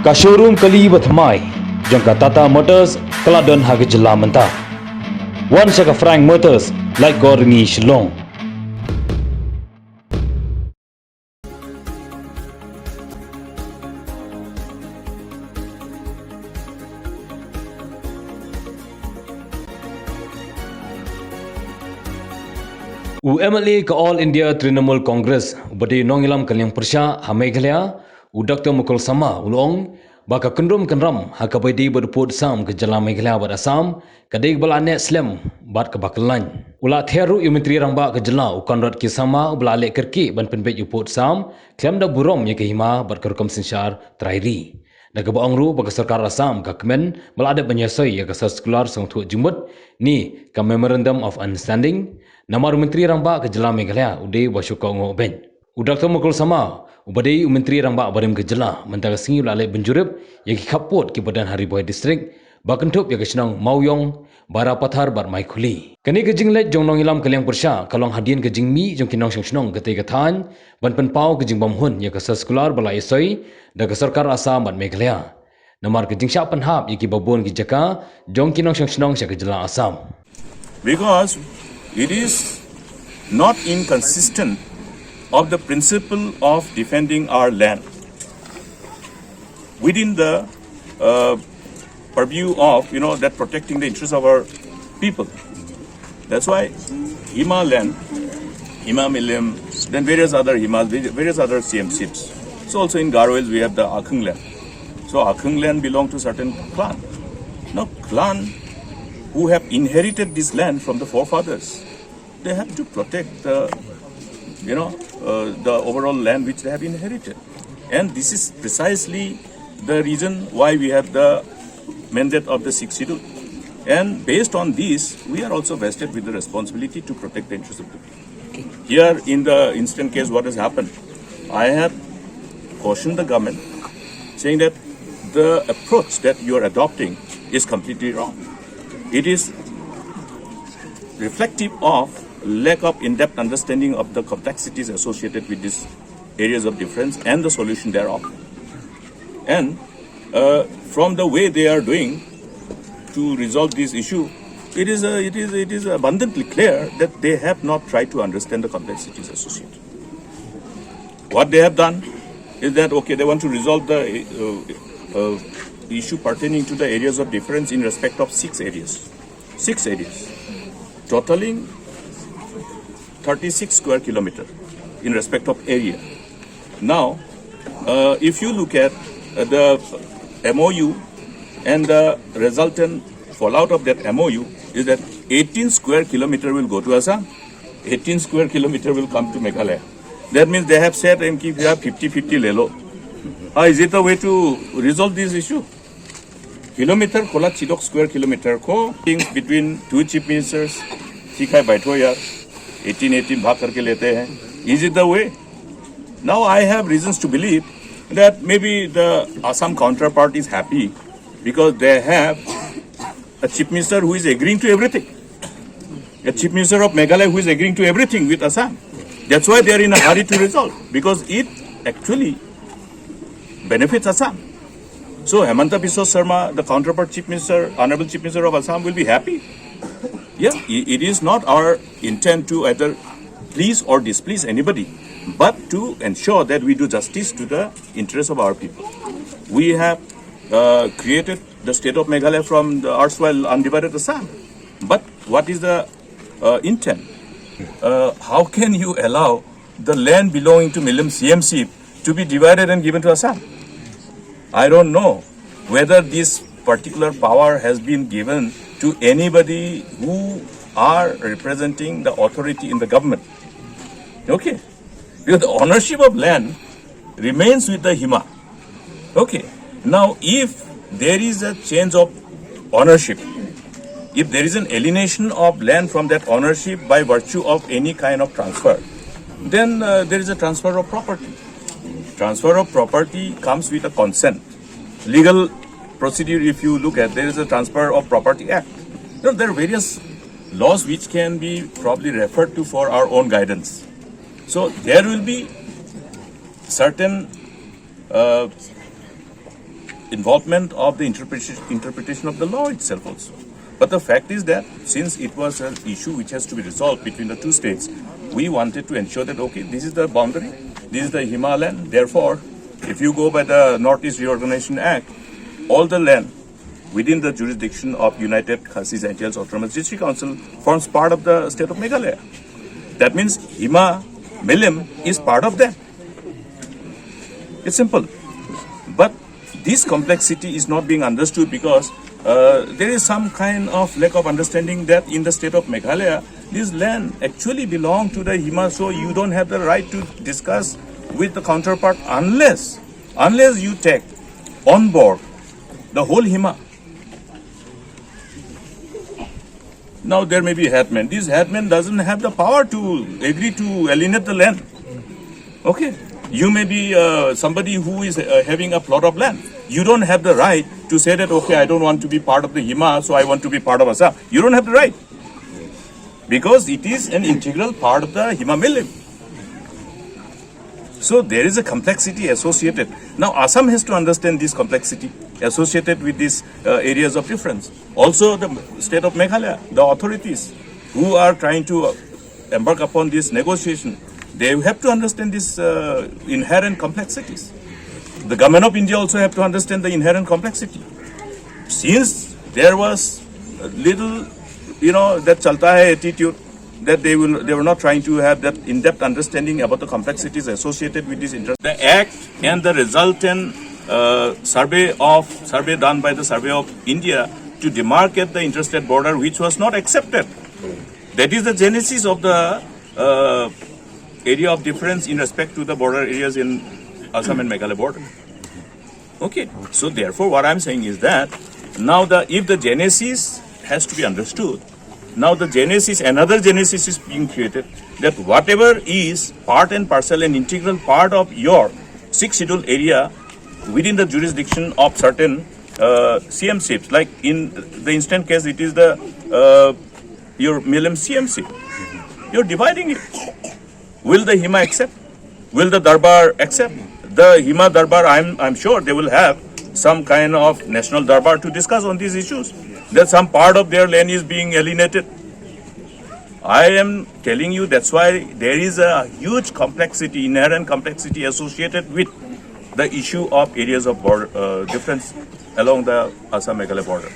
Ka showroom kali batmai jangka Tata Motors Keladon haga jylla mentah. Wan saka Frank Motors like goringi Shillong. MLA ke All India Trinamool Congress ubadi nongilam kaliang persya ha Meghalaya Dr. Mukul sama ulong baka kendrum kenram ha kabaidi berput sam ke jylla Meghalaya bad Assam kadai bala net slam bad ke bakalan ula theru menteri ramba ke jylla ukan rat ki sama bala lek kerki ban penbet uput sam klem da burom ye ke hima bad ke rukam sinsyar trairi Naga baongru bagi sarkar Assam ke Kmen melada penyesai ya kasar sekular sang tuak jumut ni ke Memorandum of Understanding namar Menteri Ramba ke jylla Meghalaya udai basyuk kohnguh ben. Dr. Mukul sama ubadai Menteri Ramba barim ke jylla mentara singi ulalek benjurip yang kaput ke Badan Hari Buai Distrik bakentup ya kesenang mauyong bara pathar bar mai khuli. Kani ke jinglet jong nongilam kaliang persya kalong hadian ke jingmi jong kinong sengsenong ke tegatan ban penpau ke jing bamhun ya kasar sekular bala esoi da ke sarkar Assam ban Meghalaya. Namar ke jingsya penhap ya ki babon ki jaka jong kinong sengsenong sya ke jylla Assam. Because it is not inconsistent of the principle of defending our land within the purview of that protecting the interests of our people. That's why Hima land, Hima Milim, then various other Himas, various other CMCs. So also in Garwels we have the Akhung land. So Akhung land belong to certain clan. Now clan who have inherited this land from the forefathers, they have to protect the overall land which they have inherited. And this is precisely the reason why we have the mandate of the 62. And based on this, we are also vested with the responsibility to protect the interests of the people. Here in the instant case, what has happened, I have cautioned the government saying that the approach that you are adopting is completely wrong. It is reflective of lack of in-depth understanding of the complexities associated with these areas of difference and the solution thereof. And from the way they are doing to resolve this issue, it is abundantly clear that they have not tried to understand the complexities associated. What they have done is that they want to resolve the issue pertaining to the areas of difference in respect of 6 areas, totaling 36 square kilometer in respect of area. Now, if you look at the MoU and the resultant fallout of that MoU is that 18 square kilometer will go to Assam, 18 square kilometer will come to Meghalaya. That means they have said, if you have 50-50 lelo. Is it a way to resolve this issue? Kilometer kola chidok square kilometer ko things between two chief ministers, ठीक है बैठो यार, 18 भाग करके लेते हैं. Is it the way? Now I have reasons to believe that maybe the Assam counterpart is happy because they have a chief minister who is agreeing to everything. A chief minister of Meghalaya who is agreeing to everything with Assam. That's why they are in a hurry to resolve, because it actually benefits Assam. So Hemanta Biswa Sarma, the counterpart chief minister, honorable chief minister of Assam, will be happy. Yeah, it is not our intent to either please or displease anybody, but to ensure that we do justice to the interests of our people. We have created the state of Meghalaya from the erstwhile undivided Assam. But what is the intent? How can you allow the land belonging to Milim CMC to be divided and given to Assam? I don't know whether this particular power has been given to anybody who are representing the authority in the government. Okay. Because the ownership of land remains with the Hima. Okay. Now, if there is a change of ownership, if there is an alienation of land from that ownership by virtue of any kind of transfer, then there is a transfer of property. Transfer of property comes with a consent. Legal procedure, if you look at, there is a Transfer of Property Act. There are various laws which can be probably referred to for our own guidance. So there will be certain involvement of the interpretation of the law itself also. But the fact is that since it was an issue which has to be resolved between the two states, we wanted to ensure that, okay, this is the boundary, this is the Himalayan, therefore, if you go by the Northeast Reorganization Act, all the land within the jurisdiction of United Khasi Jaintia Hills Autonomous District Council forms part of the state of Meghalaya. That means Milim is part of that. It's simple. But this complexity is not being understood because there is some kind of lack of understanding that in the state of Meghalaya, this land actually belongs to the Hima, so you don't have the right to discuss with the counterpart unless you take on board the whole Hima. Now there may be headman. This headman doesn't have the power to agree to alienate the land. Okay. You may be somebody who is having a plot of land. You don't have the right to say that, okay, I don't want to be part of the Hima, so I want to be part of Assam. You don't have the right. Because it is an integral part of the Hima Milim. So there is a complexity associated. Now Assam has to understand this complexity associated with these areas of difference. Also the state of Meghalaya, the authorities who are trying to embark upon this negotiation, they have to understand these inherent complexities. The government of India also have to understand the inherent complexity. Since there was a little, that chalta hai attitude, that they were not trying to have that in-depth understanding about the complexities associated with this interest. The act and the resultant survey done by the Survey of India to demarcate the interstate border, which was not accepted. That is the genesis of the area of difference in respect to the border areas in Assam and Meghalaya border. Okay, so therefore what I'm saying is that now if the genesis has to be understood, now another genesis is being created, that whatever is part and parcel and integral part of your 6th scheduled area within the jurisdiction of certain CMCs, like in the instant case it is your Milim CMC, you're dividing it. Will the Hima accept? Will the Darbar accept? The Hima Darbar, I'm sure they will have some kind of national Darbar to discuss on these issues. That some part of their land is being alienated. I am telling you that's why there is a huge complexity, inherent complexity associated with the issue of areas of border, difference along the Assam-Meghalaya border.